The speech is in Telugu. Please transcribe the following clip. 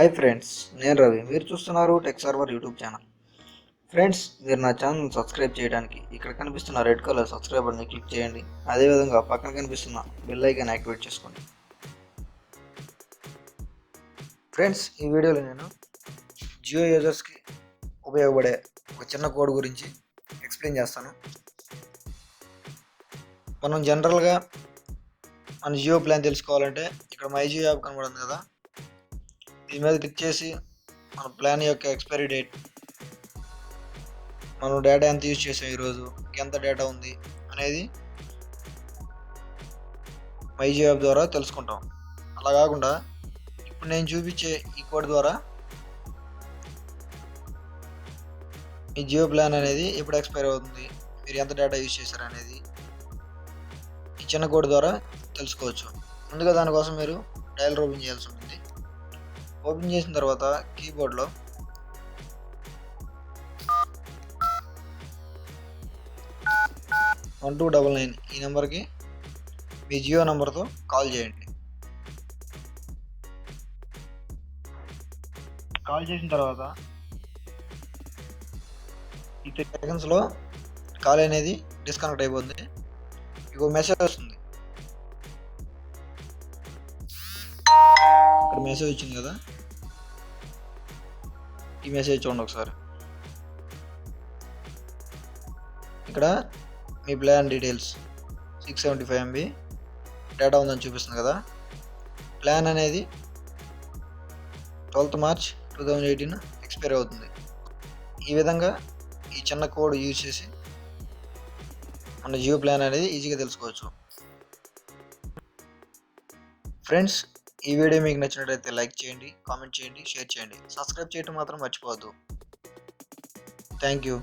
హాయ్ ఫ్రెండ్స్, నేను రవి. మీరు చూస్తున్నారు tech server YouTube channel. Friends, మీరు నా ఛానల్ సబ్స్క్రైబ్ చేయడానికి ఇక్కడ కనిపిస్తున్న రెడ్ కలర్ సబ్స్క్రైబ్ బటన్ని క్లిక్ చేయండి. అదేవిధంగా పక్కన కనిపిస్తున్న బెల్ ఐకాన్ యాక్టివేట్ చేసుకోండి. ఫ్రెండ్స్, ఈ వీడియోలో నేను జియో యూజర్స్కి ఉపయోగపడే ఒక చిన్న కోడ్ గురించి ఎక్స్ప్లెయిన్ చేస్తాను. మనం జనరల్గా మన జియో ప్లాన్ తెలుసుకోవాలంటే ఇక్కడ మై జియో యాప్ కనబడుతుంది కదా, దీని మీద క్లిక్ చేసి మన ప్లాన్ యొక్క ఎక్స్పైరీ డేట్, మనం డేటా ఎంత యూజ్ చేసాం, ఈరోజు ఎంత డేటా ఉంది అనేది మై జియో యాప్ ద్వారా తెలుసుకుంటాం. అలా కాకుండా ఇప్పుడు నేను చూపించే ఈ కోడ్ ద్వారా మీ జియో ప్లాన్ అనేది ఎప్పుడు ఎక్స్పైర్ అవుతుంది, మీరు ఎంత డేటా యూజ్ చేశారు అనేది ఈ చిన్న కోడ్ ద్వారా తెలుసుకోవచ్చు. ముందుగా దానికోసం మీరు డయల్ ఓపెన్ చేయాల్సి ఉంటుంది. ఓపెన్ చేసిన తర్వాత కీబోర్డ్లో (1299) ఈ నెంబర్కి మీ జియో నెంబర్తో కాల్ చేయండి. కాల్ చేసిన తర్వాత ఈ 30 సెకండ్స్లో కాల్ అనేది డిస్కనెక్ట్ అయిపోతుంది. మీకు మెసేజ్ వస్తుంది. ఇక్కడ మెసేజ్ వచ్చింది కదా, ఈ మెసేజ్ చూడండి ఒకసారి. ఇక్కడ మీ ప్లాన్ డీటెయిల్స్ 675 MB డేటా ఉందని చూపిస్తుంది కదా. ప్లాన్ అనేది 12th March 2018 ఎక్స్పైర్ అవుతుంది. ఈ విధంగా ఈ చిన్న కోడ్ యూజ్ చేసి మన జియో ప్లాన్ అనేది ఈజీగా తెలుసుకోవచ్చు. ఫ్రెండ్స్, ఈ వీడియో మీకు నచ్చినట్లయితే లైక్ చేయండి, కామెంట్ చేయండి, షేర్ చేయండి. సబ్స్క్రైబ్ చేయడం మాత్రం మర్చిపోవద్దు. Thank you.